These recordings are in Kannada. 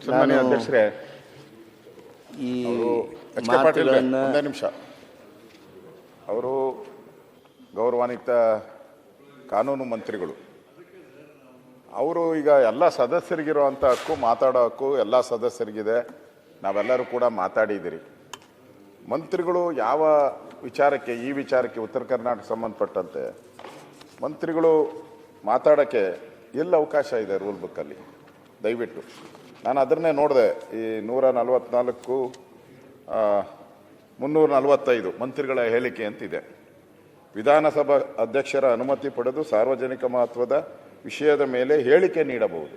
ಸನ್ಮಾನ್ಯ ಅಧ್ಯಕ್ಷರೇ, ಈ ಎಚ್ ಕೆ ಪಾಟೀಲ್ ಒಂದೇ ನಿಮಿಷ. ಅವರು ಗೌರವಾನ್ವಿತ ಕಾನೂನು ಮಂತ್ರಿಗಳು. ಅವರು ಈಗ ಎಲ್ಲ ಸದಸ್ಯರಿಗಿರುವಂಥ ಹಕ್ಕು, ಮಾತಾಡೋ ಹಕ್ಕು ಎಲ್ಲ ಸದಸ್ಯರಿಗಿದೆ. ನಾವೆಲ್ಲರೂ ಕೂಡ ಮಾತಾಡಿದ್ದೀರಿ. ಮಂತ್ರಿಗಳು ಯಾವ ವಿಚಾರಕ್ಕೆ, ಈ ವಿಚಾರಕ್ಕೆ ಉತ್ತರ ಕರ್ನಾಟಕ ಸಂಬಂಧಪಟ್ಟಂತೆ ಮಂತ್ರಿಗಳು ಮಾತಾಡೋಕ್ಕೆ ಎಲ್ಲಿ ಅವಕಾಶ ಇದೆ ರೂಲ್ ಬುಕ್ಕಲ್ಲಿ? ದಯವಿಟ್ಟು ನಾನು ಅದನ್ನೇ ನೋಡಿದೆ. ಈ 144 345 ಮಂತ್ರಿಗಳ ಹೇಳಿಕೆ ಅಂತಿದೆ. ವಿಧಾನಸಭಾ ಅಧ್ಯಕ್ಷರ ಅನುಮತಿ ಪಡೆದು ಸಾರ್ವಜನಿಕ ಮಹತ್ವದ ವಿಷಯದ ಮೇಲೆ ಹೇಳಿಕೆ ನೀಡಬಹುದು.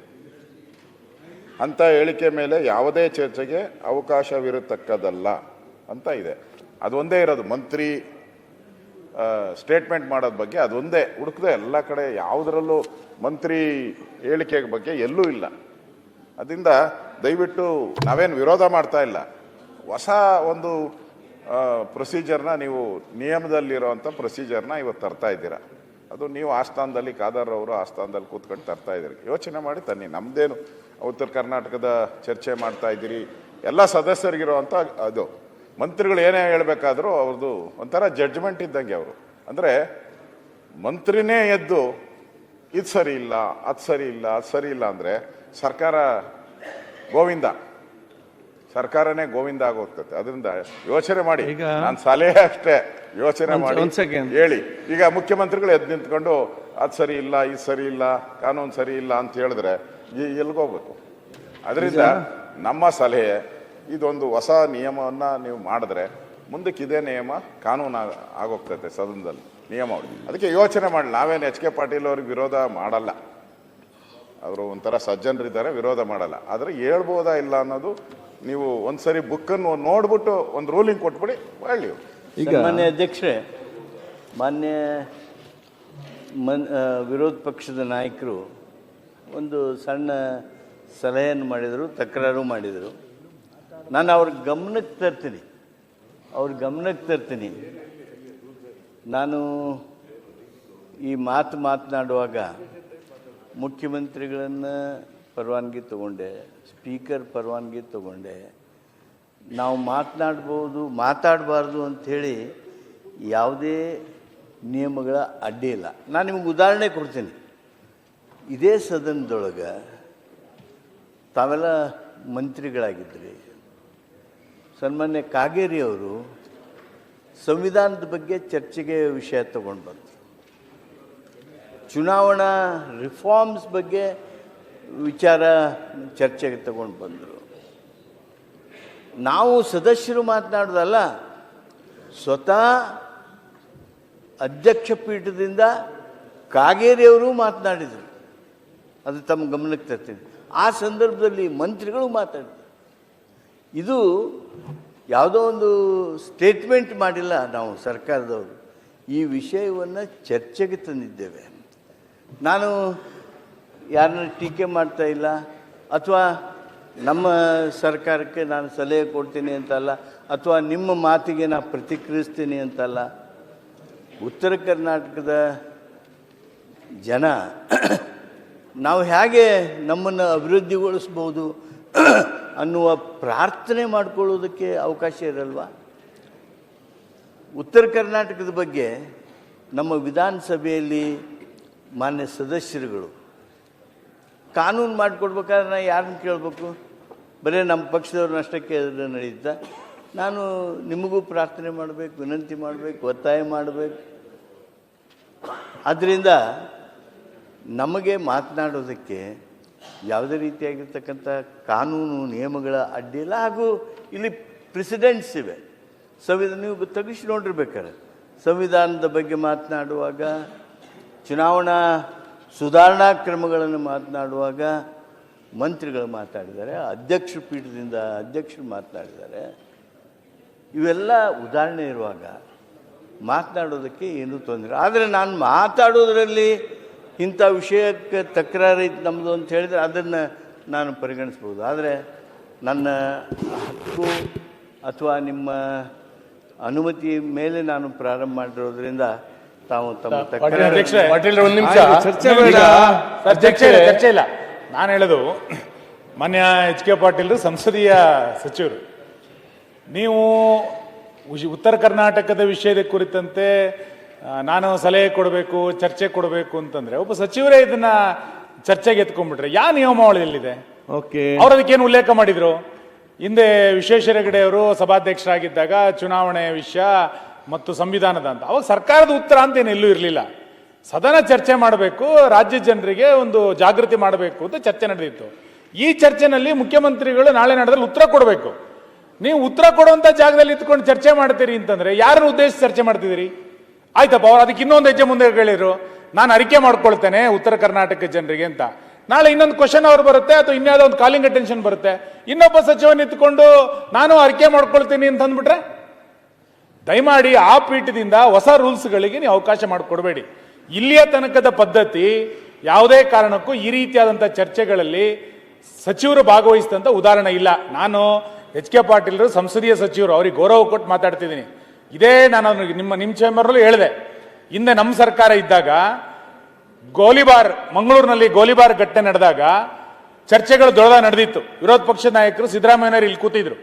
ಅಂಥ ಹೇಳಿಕೆ ಮೇಲೆ ಯಾವುದೇ ಚರ್ಚೆಗೆ ಅವಕಾಶವಿರತಕ್ಕದಲ್ಲ ಅಂತ ಇದೆ. ಅದೊಂದೇ ಇರೋದು ಮಂತ್ರಿ ಸ್ಟೇಟ್ಮೆಂಟ್ ಮಾಡೋದ ಬಗ್ಗೆ. ಅದೊಂದೇ ಹುಡುಕದೆ ಎಲ್ಲ ಕಡೆ ಯಾವುದರಲ್ಲೂ ಮಂತ್ರಿ ಹೇಳಿಕೆ ಬಗ್ಗೆ ಎಲ್ಲೂ ಇಲ್ಲ. ಅದರಿಂದ ದಯವಿಟ್ಟು ನಾವೇನು ವಿರೋಧ ಮಾಡ್ತಾ ಇಲ್ಲ. ಹೊಸ ಒಂದು ಪ್ರೊಸೀಜರ್ನ, ನೀವು ನಿಯಮದಲ್ಲಿರೋವಂಥ ಪ್ರೊಸೀಜರ್ನ ಇವತ್ತು ತರ್ತಾ ಇದ್ದೀರಾ. ಅದು ನೀವು ಆಸ್ಥಾನದಲ್ಲಿ, ಖಾದರ್ ಅವರು ಆಸ್ಥಾನದಲ್ಲಿ ಕೂತ್ಕೊಂಡು ತರ್ತಾ ಇದ್ದೀರಿ. ಯೋಚನೆ ಮಾಡಿ ತನ್ನಿ. ನಮ್ಮದೇನು ಉತ್ತರ ಕರ್ನಾಟಕದ ಚರ್ಚೆ ಮಾಡ್ತಾ ಇದ್ದೀರಿ, ಎಲ್ಲ ಸದಸ್ಯರಿಗಿರೋವಂಥ ಅದು. ಮಂತ್ರಿಗಳು ಏನೇ ಹೇಳಬೇಕಾದ್ರೂ ಅವ್ರದ್ದು ಒಂಥರ ಜಡ್ಜ್ಮೆಂಟ್ ಇದ್ದಂಗೆ. ಅವರು ಅಂದರೆ ಮಂತ್ರಿನೇ ಎದ್ದು ಇದು ಸರಿ ಇಲ್ಲ, ಅದು ಸರಿ ಇಲ್ಲ, ಅದು ಸರಿ ಇಲ್ಲ ಅಂದರೆ ಸರ್ಕಾರ ಗೋವಿಂದ, ಸರ್ಕಾರನೇ ಗೋವಿಂದ ಆಗೋಗ್ತದೆ. ಅದರಿಂದ ಯೋಚನೆ ಮಾಡಿ. ನಾನು ಸಲಹೆ ಅಷ್ಟೇ, ಯೋಚನೆ ಮಾಡಿ ಹೇಳಿ. ಈಗ ಮುಖ್ಯಮಂತ್ರಿಗಳು ಎದ್ದು ನಿಂತ್ಕೊಂಡು ಅದು ಸರಿ ಇಲ್ಲ, ಇದು ಸರಿ ಇಲ್ಲ, ಕಾನೂನು ಸರಿ ಇಲ್ಲ ಅಂತ ಹೇಳಿದ್ರೆ ಎಲ್ಲಿಗೋಗ್ಬೇಕು? ಅದರಿಂದ ನಮ್ಮ ಸಲಹೆ, ಇದೊಂದು ಹೊಸ ನಿಯಮವನ್ನು ನೀವು ಮಾಡಿದ್ರೆ ಮುಂದಕ್ಕೆ ಇದೇ ನಿಯಮ ಕಾನೂನು ಆಗೋಗ್ತೈತೆ ಸದನದಲ್ಲಿ ನಿಯಮಾವಳಿ. ಅದಕ್ಕೆ ಯೋಚನೆ ಮಾಡಿ. ನಾವೇನು ಎಚ್ ಕೆ ಪಾಟೀಲ್ ಅವ್ರಿಗೆ ವಿರೋಧ ಮಾಡಲ್ಲ. ಅವರು ಒಂಥರ ಸಜ್ಜನರಿದ್ದಾರೆ, ವಿರೋಧ ಮಾಡಲ್ಲ. ಆದರೆ ಹೇಳ್ಬೋದಾ ಇಲ್ಲ ಅನ್ನೋದು ನೀವು ಒಂದ್ಸರಿ ಬುಕ್ಕನ್ನು ನೋಡ್ಬಿಟ್ಟು ಒಂದು ರೂಲಿಂಗ್ ಕೊಟ್ಬಿಡಿ, ಒಳ್ಳೆ. ಈಗ ಮಾನ್ಯ ಅಧ್ಯಕ್ಷರೇ, ಮಾನ್ಯ ವಿರೋಧ ಪಕ್ಷದ ನಾಯಕರು ಒಂದು ಸಣ್ಣ ಸಲಹೆಯನ್ನು ಮಾಡಿದರು, ತಕರಾರು ಮಾಡಿದರು. ನಾನು ಅವ್ರ ಗಮನಕ್ಕೆ ತರ್ತೀನಿ. ನಾನು ಈ ಮಾತನಾಡುವಾಗ ಮುಖ್ಯಮಂತ್ರಿಗಳನ್ನು ಪರವಾನಗಿ ತಗೊಂಡೆ, ಸ್ಪೀಕರ್ ಪರವಾನಗಿ ತಗೊಂಡೆ. ನಾವು ಮಾತಾಡಬಾರ್ದು ಅಂಥೇಳಿ ಯಾವುದೇ ನಿಯಮಗಳ ಅಡ್ಡಿ ಇಲ್ಲ. ನಾನು ನಿಮಗೆ ಉದಾಹರಣೆ ಕೊಡ್ತೀನಿ. ಇದೇ ಸದನದೊಳಗೆ ತಾವೆಲ್ಲ ಮಂತ್ರಿಗಳಾಗಿದ್ರಿ. ಸನ್ಮಾನ್ಯ ಕಾಗೇರಿ ಅವರು ಸಂವಿಧಾನದ ಬಗ್ಗೆ ಚರ್ಚೆಗೆ ವಿಷಯ ತಗೊಂಡು ಬಂದರು. ಚುನಾವಣಾ ರಿಫಾರ್ಮ್ಸ್ ಬಗ್ಗೆ ವಿಚಾರ ಚರ್ಚೆಗೆ ತಗೊಂಡು ಬಂದರು. ನಾವು ಸದಸ್ಯರು ಮಾತನಾಡೋದಲ್ಲ, ಸ್ವತಃ ಅಧ್ಯಕ್ಷ ಪೀಠದಿಂದ ಕಾಗೇರಿಯವರು ಮಾತನಾಡಿದರು. ಅದು ತಮ್ಮ ಗಮನಕ್ಕೆ ತರ್ತೀನಿ. ಆ ಸಂದರ್ಭದಲ್ಲಿ ಮಂತ್ರಿಗಳು ಮಾತಾಡಿದರು. ಇದು ಯಾವುದೋ ಒಂದು ಸ್ಟೇಟ್ಮೆಂಟ್ ಮಾಡಿಲ್ಲ ನಾವು ಸರ್ಕಾರದವರು. ಈ ವಿಷಯವನ್ನು ಚರ್ಚೆಗೆ ತಂದಿದ್ದೇವೆ. ನಾನು ಯಾರನ್ನ ಟೀಕೆ ಮಾಡ್ತಾ ಇಲ್ಲ, ಅಥವಾ ನಮ್ಮ ಸರ್ಕಾರಕ್ಕೆ ನಾನು ಸಲಹೆ ಕೊಡ್ತೀನಿ ಅಂತಲ್ಲ, ಅಥವಾ ನಿಮ್ಮ ಮಾತಿಗೆ ನಾನು ಪ್ರತಿಕ್ರಿಯಿಸ್ತೀನಿ ಅಂತಲ್ಲ. ಉತ್ತರ ಕರ್ನಾಟಕದ ಜನ ನಾವು ಹೇಗೆ ನಮ್ಮನ್ನು ಅಭಿವೃದ್ಧಿಗೊಳಿಸ್ಬೋದು ಅನ್ನುವ ಪ್ರಾರ್ಥನೆ ಮಾಡಿಕೊಳ್ಳೋದಕ್ಕೆ ಅವಕಾಶ ಇರಲ್ವಾ? ಉತ್ತರ ಕರ್ನಾಟಕದ ಬಗ್ಗೆ ನಮ್ಮ ವಿಧಾನಸಭೆಯಲ್ಲಿ ಮಾನ್ಯ ಸದಸ್ಯರುಗಳು ಕಾನೂನು ಮಾಡಿಕೊಡ್ಬೇಕಾದ್ರೆ ನಾನು ಯಾರನ್ನು ಕೇಳಬೇಕು? ಬರೀ ನಮ್ಮ ಪಕ್ಷದವ್ರನ್ನ ಅಷ್ಟೇ ಕೇಳಿದ್ರೆ ನಡೆಯುತ್ತಾ? ನಾನು ನಿಮಗೂ ಪ್ರಾರ್ಥನೆ ಮಾಡಬೇಕು, ವಿನಂತಿ ಮಾಡಬೇಕು, ಒತ್ತಾಯ ಮಾಡಬೇಕು. ಆದ್ದರಿಂದ ನಮಗೆ ಮಾತನಾಡೋದಕ್ಕೆ ಯಾವುದೇ ರೀತಿಯಾಗಿರ್ತಕ್ಕಂಥ ಕಾನೂನು ನಿಯಮಗಳ ಅಡ್ಡಿ ಇಲ್ಲ. ಹಾಗೂ ಇಲ್ಲಿ ಪ್ರೆಸಿಡೆಂಟ್ಸ್ ಇವೆ. ನೀವು ತೆಗಿಸಿ ನೋಡಿರ್ಬೇಕಾರೆ ಸಂವಿಧಾನದ ಬಗ್ಗೆ ಮಾತನಾಡುವಾಗ, ಚುನಾವಣಾ ಸುಧಾರಣಾ ಕ್ರಮಗಳನ್ನು ಮಾತನಾಡುವಾಗ ಮಂತ್ರಿಗಳು ಮಾತಾಡಿದ್ದಾರೆ, ಅಧ್ಯಕ್ಷ ಪೀಠದಿಂದ ಅಧ್ಯಕ್ಷರು ಮಾತನಾಡಿದ್ದಾರೆ. ಇವೆಲ್ಲ ಉದಾಹರಣೆ ಇರುವಾಗ ಮಾತನಾಡೋದಕ್ಕೆ ಏನೂ ತೊಂದರೆ. ಆದರೆ ನಾನು ಮಾತಾಡೋದ್ರಲ್ಲಿ ಇಂಥ ವಿಷಯಕ್ಕೆ ತಕರಾರು ಐತೆ ನಮ್ಮದು ಅಂತ ಹೇಳಿದರೆ ಅದನ್ನು ನಾನು ಪರಿಗಣಿಸ್ಬೋದು. ಆದರೆ ನನ್ನ ಹಕ್ಕು ಅಥವಾ ನಿಮ್ಮ ಅನುಮತಿ ಮೇಲೆ ನಾನು ಪ್ರಾರಂಭ ಮಾಡಿರೋದ್ರಿಂದ ತಾವು ತಮ್ಮ ಚರ್ಚೆ ಇಲ್ಲ. ನಾನು ಹೇಳೋದು, ಮಾನ್ಯ ಎಚ್ ಕೆ ಪಾಟೀಲ್ರು ಸಂಸದೀಯ ಸಚಿವರು, ನೀವು ಉತ್ತರ ಕರ್ನಾಟಕದ ವಿಷಯದ ಕುರಿತಂತೆ ನಾನು ಸಲಹೆ ಕೊಡಬೇಕು, ಚರ್ಚೆ ಕೊಡಬೇಕು ಅಂತಂದ್ರೆ ಒಬ್ಬ ಸಚಿವರೇ ಇದನ್ನ ಚರ್ಚೆಗೆ ಎತ್ಕೊಂಡ್ಬಿಟ್ರೆ ಯಾವ ನಿಯಮಾವಳಿಯಲ್ಲಿದೆ? ಓಕೆ, ಅವ್ರು ಅದಕ್ಕೇನು ಉಲ್ಲೇಖ ಮಾಡಿದ್ರು? ಹಿಂದೆ ವಿಶ್ವೇಶ್ವರ ಹೆಗಡೆ ಅವರು ಸಭಾಧ್ಯಕ್ಷರಾಗಿದ್ದಾಗ ಚುನಾವಣೆ ವಿಷಯ ಮತ್ತು ಸಂವಿಧಾನದ ಅಂತ, ಅವಾಗ ಸರ್ಕಾರದ ಉತ್ತರ ಅಂತ ಏನು ಎಲ್ಲೂ ಇರಲಿಲ್ಲ. ಸದನ ಚರ್ಚೆ ಮಾಡಬೇಕು, ರಾಜ್ಯ ಜನರಿಗೆ ಒಂದು ಜಾಗೃತಿ ಮಾಡಬೇಕು ಅಂತ ಚರ್ಚೆ ನಡೆದಿತ್ತು. ಈ ಚರ್ಚೆನಲ್ಲಿ ಮುಖ್ಯಮಂತ್ರಿಗಳು ನಾಳೆ ನಡೆದಲ್ಲಿ ಉತ್ತರ ಕೊಡಬೇಕು. ನೀವು ಉತ್ತರ ಕೊಡುವಂತ ಜಾಗದಲ್ಲಿ ಇತ್ಕೊಂಡು ಚರ್ಚೆ ಮಾಡ್ತೀರಿ ಅಂತಂದ್ರೆ ಯಾರನ್ನು ಉದ್ದೇಶಿಸಿ ಚರ್ಚೆ ಮಾಡ್ತಿದ್ದೀರಿ? ಆಯ್ತಪ್ಪ, ಅವ್ರು ಅದಕ್ಕೆ ಇನ್ನೊಂದು ಹೆಜ್ಜೆ ಮುಂದೆ ಹೇಳಿದ್ರು, ನಾನು ಅರಿಕೆ ಮಾಡ್ಕೊಳ್ತೇನೆ ಉತ್ತರ ಕರ್ನಾಟಕ ಜನರಿಗೆ ಅಂತ. ನಾಳೆ ಇನ್ನೊಂದು ಕ್ವಶನ್ ಅವ್ರು ಬರುತ್ತೆ ಅಥವಾ ಇನ್ಯಾವುದೋ ಒಂದು ಕಾಲಿಂಗ್ ಅಟೆನ್ಷನ್ ಬರುತ್ತೆ, ಇನ್ನೊಬ್ಬ ಸಚಿವ ನಿಂತ್ಕೊಂಡು ನಾನು ಅರಿಕೆ ಮಾಡ್ಕೊಳ್ತೀನಿ ಅಂತ ಅಂದ್ಬಿಟ್ರೆ ದಯಮಾಡಿ ಆ ಪೀಠದಿಂದ ಹೊಸ ರೂಲ್ಸ್ಗಳಿಗೆ ನೀವು ಅವಕಾಶ ಮಾಡಿಕೊಡ್ಬೇಡಿ. ಇಲ್ಲಿಯ ತನಕದ ಪದ್ಧತಿ ಯಾವುದೇ ಕಾರಣಕ್ಕೂ ಈ ರೀತಿಯಾದಂಥ ಚರ್ಚೆಗಳಲ್ಲಿ ಸಚಿವರು ಭಾಗವಹಿಸಿದಂಥ ಉದಾಹರಣೆ ಇಲ್ಲ. ನಾನು ಎಚ್ ಕೆ ಪಾಟೀಲ್ರು ಸಂಸದೀಯ ಸಚಿವರು, ಅವ್ರಿಗೆ ಗೌರವ ಕೊಟ್ಟು ಮಾತಾಡ್ತಿದ್ದೀನಿ. ಇದೇ ನಾನು ನಿಮ್ಮ ಚೇಂಬರ್ನಲ್ಲೂ ಹೇಳಿದೆ, ಹಿಂದೆ ನಮ್ಮ ಸರ್ಕಾರ ಇದ್ದಾಗ ಗೋಲಿಬಾರ್, ಮಂಗಳೂರಿನಲ್ಲಿ ಗೋಲಿಬಾರ್ ಘಟನೆ ನಡೆದಾಗ ಚರ್ಚೆಗಳು ದೊಡ್ಡದಾಗಿ ನಡೆದಿತ್ತು. ವಿರೋಧ ಪಕ್ಷದ ನಾಯಕರು ಸಿದ್ದರಾಮಯ್ಯನವರು ಇಲ್ಲಿ ಕೂತಿದ್ರು.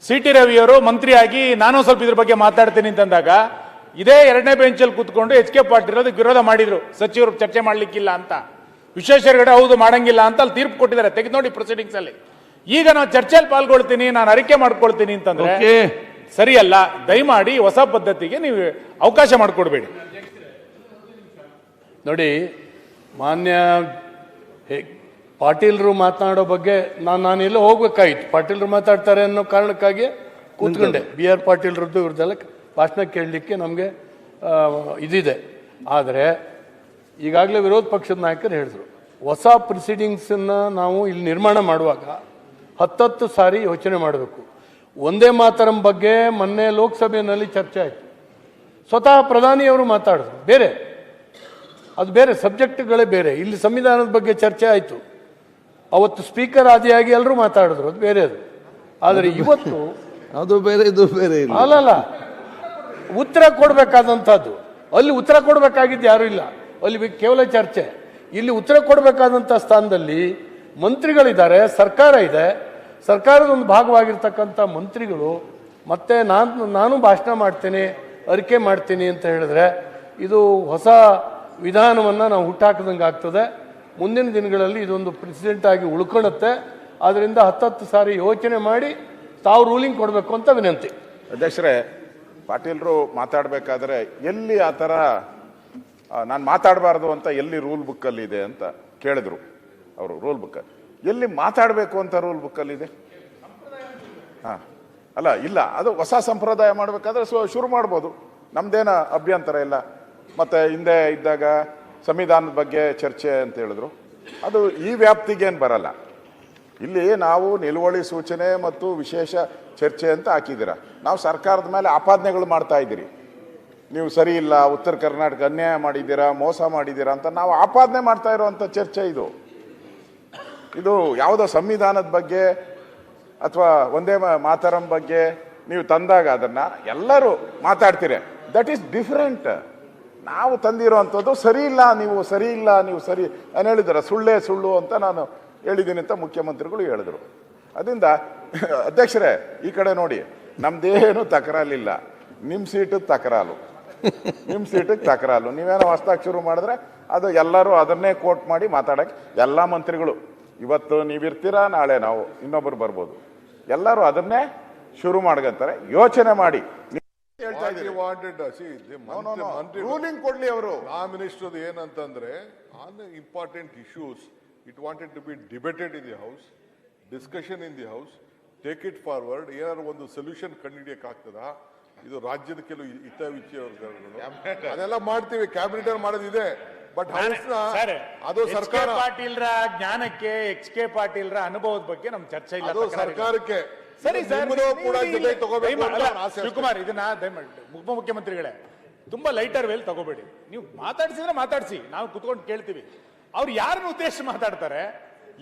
ಸಿ ಟಿ ರವಿಯವರು ಮಂತ್ರಿಯಾಗಿ ನಾನು ಸ್ವಲ್ಪ ಇದ್ರ ಬಗ್ಗೆ ಮಾತಾಡ್ತೀನಿ ಅಂತಂದಾಗ ಇದೇ ಎರಡನೇ ಬೆಂಚಲ್ಲಿ ಕೂತ್ಕೊಂಡು ಎಚ್ ಕೆ ಪಾಟೀಲ್ ಅದಕ್ಕೆ ವಿರೋಧ ಮಾಡಿದ್ರು, ಸಚಿವರು ಚರ್ಚೆ ಮಾಡ್ಲಿಕ್ಕಿಲ್ಲ ಅಂತ. ವಿಶ್ವೇಶ್ವರ ಹೆಗಡೆ ಹೌದು ಮಾಡಂಗಿಲ್ಲ ಅಂತ ಅಲ್ಲಿ ತೀರ್ಪು ಕೊಟ್ಟಿದ್ದಾರೆ, ತೆಗೆದು ನೋಡಿ ಪ್ರೊಸೀಡಿಂಗ್ಸ್ ಅಲ್ಲಿ. ಈಗ ನಾವು ಚರ್ಚೆಯಲ್ಲಿ ಪಾಲ್ಗೊಳ್ತೀನಿ, ನಾನು ಅರಿಕೆ ಮಾಡ್ಕೊಳ್ತೀನಿ ಅಂತಂದ್ರೆ ಸರಿಯಲ್ಲ. ದಯಮಾಡಿ ಹೊಸ ಪದ್ಧತಿಗೆ ನೀವು ಅವಕಾಶ ಮಾಡಿಕೊಡ್ಬೇಡಿ. ನೋಡಿ, ಮಾನ್ಯ ಪಾಟೀಲ್ರು ಮಾತನಾಡೋ ಬಗ್ಗೆ ನಾನೆಲ್ಲ ಹೋಗ್ಬೇಕಾಗಿತ್ತು. ಪಾಟೀಲ್ರು ಮಾತಾಡ್ತಾರೆ ಅನ್ನೋ ಕಾರಣಕ್ಕಾಗಿ ಕೂತ್ಕೊಂಡೆ. ಬಿ ಆರ್ ಪಾಟೀಲ್ರದ್ದು ಇವ್ರದ್ದೆಲ್ಲ ಭಾಷಣ ಕೇಳಲಿಕ್ಕೆ ನಮಗೆ ಇದಿದೆ. ಆದರೆ ಈಗಾಗಲೇ ವಿರೋಧ ಪಕ್ಷದ ನಾಯಕರು ಹೇಳಿದ್ರು, ಹೊಸ ಪ್ರೊಸೀಡಿಂಗ್ಸನ್ನು ನಾವು ಇಲ್ಲಿ ನಿರ್ಮಾಣ ಮಾಡುವಾಗ 10 ಸಾರಿ ಯೋಚನೆ ಮಾಡಬೇಕು. ಒಂದೇ ಮಾತರಂ ಬಗ್ಗೆ ಮೊನ್ನೆ ಲೋಕಸಭೆಯಲ್ಲಿ ಚರ್ಚೆ ಆಯಿತು. ಸ್ವತಃ ಪ್ರಧಾನಿಯವರು ಮಾತಾಡಿದ್ರು, ಬೇರೆ ಅದು ಬೇರೆ ಸಬ್ಜೆಕ್ಟ್ಗಳೇ ಬೇರೆ. ಇಲ್ಲಿ ಸಂವಿಧಾನದ ಬಗ್ಗೆ ಚರ್ಚೆ ಆಯಿತು. ಅವತ್ತು ಸ್ಪೀಕರ್ ಆದಿಯಾಗಿ ಎಲ್ಲರೂ ಮಾತಾಡಿದ್ರು, ಅದು ಬೇರೆ. ಅದು ಆದರೆ ಇವತ್ತು ಅದು ಬೇರೆ ಇದು ಬೇರೆ. ಅಲ್ಲಲ್ಲ, ಉತ್ತರ ಕೊಡಬೇಕಾದಂಥದ್ದು ಅಲ್ಲಿ ಉತ್ತರ ಕೊಡಬೇಕಾಗಿದ್ದು ಯಾರೂ ಇಲ್ಲ, ಅಲ್ಲಿ ಕೇವಲ ಚರ್ಚೆ. ಇಲ್ಲಿ ಉತ್ತರ ಕೊಡಬೇಕಾದಂಥ ಸ್ಥಾನದಲ್ಲಿ ಮಂತ್ರಿಗಳಿದ್ದಾರೆ, ಸರ್ಕಾರ ಇದೆ. ಸರ್ಕಾರದ ಒಂದು ಭಾಗವಾಗಿರ್ತಕ್ಕಂಥ ಮಂತ್ರಿಗಳು ಮತ್ತೆ ನಾನು ಭಾಷಣ ಮಾಡ್ತೇನೆ, ಅರಿಕೆ ಮಾಡ್ತೀನಿ ಅಂತ ಹೇಳಿದ್ರೆ ಇದು ಹೊಸ ವಿಧಾನವನ್ನು ನಾವು ಹುಟ್ಟಾಕದಂಗೆ ಆಗ್ತದೆ. ಮುಂದಿನ ದಿನಗಳಲ್ಲಿ ಇದೊಂದು ಪ್ರೆಸಿಡೆಂಟ್ ಆಗಿ ಉಳ್ಕೊಳ್ಳುತ್ತೆ. ಆದ್ದರಿಂದ 10 ಸಾರಿ ಯೋಚನೆ ಮಾಡಿ ತಾವು ರೂಲಿಂಗ್ ಕೊಡಬೇಕು ಅಂತ ವಿನಂತಿ. ಅಧ್ಯಕ್ಷರೇ, ಪಾಟೀಲ್ರು ಮಾತಾಡಬೇಕಾದ್ರೆ ಎಲ್ಲಿ ಆ ಥರ ನಾನು ಮಾತಾಡಬಾರ್ದು ಅಂತ ಎಲ್ಲಿ ರೂಲ್ ಬುಕ್ಕಲ್ಲಿ ಇದೆ ಅಂತ ಕೇಳಿದ್ರು ಅವರು. ರೂಲ್ ಬುಕ್ ಎಲ್ಲಿ ಮಾತಾಡಬೇಕು ಅಂತ ರೂಲ್ ಬುಕ್ಕಲ್ಲಿದೆ? ಹಾಂ, ಅಲ್ಲ ಇಲ್ಲ, ಅದು ಹೊಸ ಸಂಪ್ರದಾಯ ಮಾಡಬೇಕಾದ್ರೆ ಶುರು ಮಾಡ್ಬೋದು, ನಮ್ದೇನ ಅಭ್ಯಂತರ ಇಲ್ಲ. ಮತ್ತು ಹಿಂದೆ ಇದ್ದಾಗ ಸಂವಿಧಾನದ ಬಗ್ಗೆ ಚರ್ಚೆ ಅಂತ ಹೇಳಿದ್ರು, ಅದು ಈ ವ್ಯಾಪ್ತಿಗೇನು ಬರಲ್ಲ. ಇಲ್ಲಿ ನಾವು ನಿಲುವಳಿ ಸೂಚನೆ ಮತ್ತು ವಿಶೇಷ ಚರ್ಚೆ ಅಂತ ಹಾಕಿದ್ದೀರಾ. ನಾವು ಸರ್ಕಾರದ ಮೇಲೆ ಆಪಾದನೆಗಳು ಮಾಡ್ತಾ ಇದ್ದೀರಿ, ನೀವು ಸರಿ ಇಲ್ಲ, ಉತ್ತರ ಕರ್ನಾಟಕ ಅನ್ಯಾಯ ಮಾಡಿದ್ದೀರಾ, ಮೋಸ ಮಾಡಿದ್ದೀರಾ ಅಂತ ನಾವು ಆಪಾದನೆ ಮಾಡ್ತಾ ಇರುವಂಥ ಚರ್ಚೆ ಇದು. ಇದು ಯಾವುದೋ ಸಂವಿಧಾನದ ಬಗ್ಗೆ ಅಥವಾ ಒಂದೇ ಮಾತರಂ ಬಗ್ಗೆ ನೀವು ತಂದಾಗ ಅದನ್ನು ಎಲ್ಲರೂ ಮಾತಾಡ್ತೀರಿ, ದಟ್ ಈಸ್ ಡಿಫರೆಂಟ್. ನಾವು ತಂದಿರೋವಂಥದ್ದು ಸರಿ ಇಲ್ಲ, ನೀವು ಸರಿ ಇಲ್ಲ, ನೀವು ಸರಿ ನಾನು ಹೇಳಿದಾರೆ, ಸುಳ್ಳೇ ಸುಳ್ಳು ಅಂತ ನಾನು ಹೇಳಿದ್ದೀನಿ ಅಂತ ಮುಖ್ಯಮಂತ್ರಿಗಳು ಹೇಳಿದ್ರು. ಅದರಿಂದ ಅಧ್ಯಕ್ಷರೇ, ಈ ಕಡೆ ನೋಡಿ, ನಮ್ದೇನು ತಕರಾಲಿಲ್ಲ, ನಿಮ್ಮ ಸೀಟಿಗೆ ತಕರಾಲು, ನಿಮ್ಮ ಸೀಟಿಗೆ ತಕರಾಲು. ನೀವೇನೋ ಹೊಸ್ದಾಗಿ ಶುರು ಮಾಡಿದ್ರೆ ಅದು ಎಲ್ಲರೂ ಅದನ್ನೇ ಕೋಟ್ ಮಾಡಿ ಮಾತಾಡಕ್ಕೆ ಎಲ್ಲ ಮಂತ್ರಿಗಳು, ಇವತ್ತು ನೀವಿರ್ತೀರಾ, ನಾಳೆ ನಾವು ಇನ್ನೊಬ್ಬರು ಬರ್ಬೋದು, ಎಲ್ಲರೂ ಅದನ್ನೇ ಶುರು ಮಾಡ್ಕೊಂತಾರೆ. ಯೋಚನೆ ಮಾಡಿ ರೂಲಿಂಗ್ ಕೊಡ್ಲಿ ಅವರು. ಲಾ ಮಿನಿಸ್ಟರ್ ಏನಂತಂದ್ರೆ, on important issues it wanted to be debated in the house, discussion in the house, take it forward. ಏನಾದ್ರು ಒಂದು ಸೊಲ್ಯೂಷನ್ ಕಂಡುಹಿಡಿಯಕ್ ಆಗ್ತದಾ? ಇದು ರಾಜ್ಯದ ಕೆಲವು ಅದೆಲ್ಲ ಮಾಡ್ತೀವಿ, ಕ್ಯಾಬಿನೆಟ್ ಅಲ್ಲಿ ಮಾಡೋದಿದೆ. ಬಟ್ ಹೌಸ್ ಅದು ಸರ್ಕಾರ ಪಾಟೀಲ್ರ ಜ್ಞಾನಕ್ಕೆ, ಎಚ್ ಕೆ ಪಾಟೀಲ್ರ ಅನುಭವದ ಬಗ್ಗೆ ನಮ್ ಚರ್ಚೆ ಇಲ್ಲ. ಅದು ಸರ್ಕಾರಕ್ಕೆ ಸರಿ ಸರ್, ಕೂಡ ಜೊತೆ ತಗೋಬೇಕು. ಶಿವಕುಮಾರ್, ಇದನ್ನ ಉಪಮುಖ್ಯಮಂತ್ರಿಗಳೇ ತುಂಬಾ ಲೈಟರ್ ವೇಲ್ ತಗೋಬೇಡಿ. ನೀವು ಮಾತಾಡ್ಸಿದ್ರೆ ಮಾತಾಡ್ಸಿ, ನಾವು ಕುತ್ಕೊಂಡು ಕೇಳ್ತೀವಿ. ಅವ್ರು ಯಾರನ್ನ ಉದ್ದೇಶ ಮಾತಾಡ್ತಾರೆ,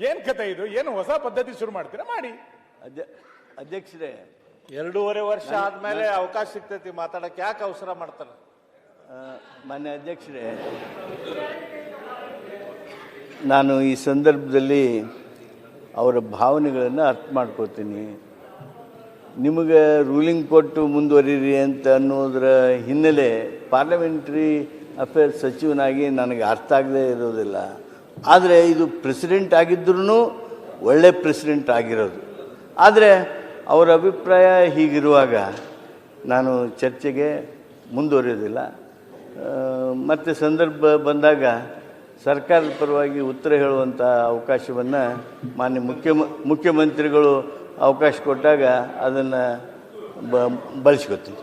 ಏನ್ ಕತೆ ಇದು, ಏನು ಹೊಸ ಪದ್ಧತಿ ಶುರು ಮಾಡ್ತೀರಾ ಮಾಡಿ. ಅಧ್ಯಕ್ಷರೇ, 2.5 ವರ್ಷ ಆದ್ಮೇಲೆ ಅವಕಾಶ ಸಿಗ್ತೈತಿ ಮಾತಾಡಕ್ಕೆ, ಯಾಕೆ ಅವಸರ ಮಾಡ್ತಾರೆ? ಮಾನ್ಯ ಅಧ್ಯಕ್ಷರೇ, ನಾನು ಈ ಸಂದರ್ಭದಲ್ಲಿ ಅವರ ಭಾವನೆಗಳನ್ನು ಅರ್ಥ ಮಾಡ್ಕೋತೀನಿ. ನಿಮಗೆ ರೂಲಿಂಗ್ ಕೊಟ್ಟು ಮುಂದುವರಿರಿ ಅಂತ ಅನ್ನೋದರ ಹಿನ್ನೆಲೆ ಪಾರ್ಲಿಮೆಂಟ್ರಿ ಅಫೇರ್ಸ್ ಸಚಿವನಾಗಿ ನನಗೆ ಅರ್ಥ ಆಗದೇ ಇರೋದಿಲ್ಲ. ಆದರೆ ಇದು ಪ್ರೆಸಿಡೆಂಟ್ ಆಗಿದ್ರೂ ಒಳ್ಳೆ ಪ್ರೆಸಿಡೆಂಟ್ ಆಗಿರೋದು. ಆದರೆ ಅವರ ಅಭಿಪ್ರಾಯ ಹೀಗಿರುವಾಗ ನಾನು ಚರ್ಚೆಗೆ ಮುಂದುವರಿಯೋದಿಲ್ಲ. ಮತ್ತು ಸಂದರ್ಭ ಬಂದಾಗ ಸರ್ಕಾರದ ಪರವಾಗಿ ಉತ್ತರ ಹೇಳುವಂಥ ಅವಕಾಶವನ್ನು ಮಾನ್ಯ ಮುಖ್ಯಮಂತ್ರಿಗಳು ಅವಕಾಶ ಕೊಟ್ಟಾಗ ಅದನ್ನು ಬಳಸ್ಕೊತೀನಿ.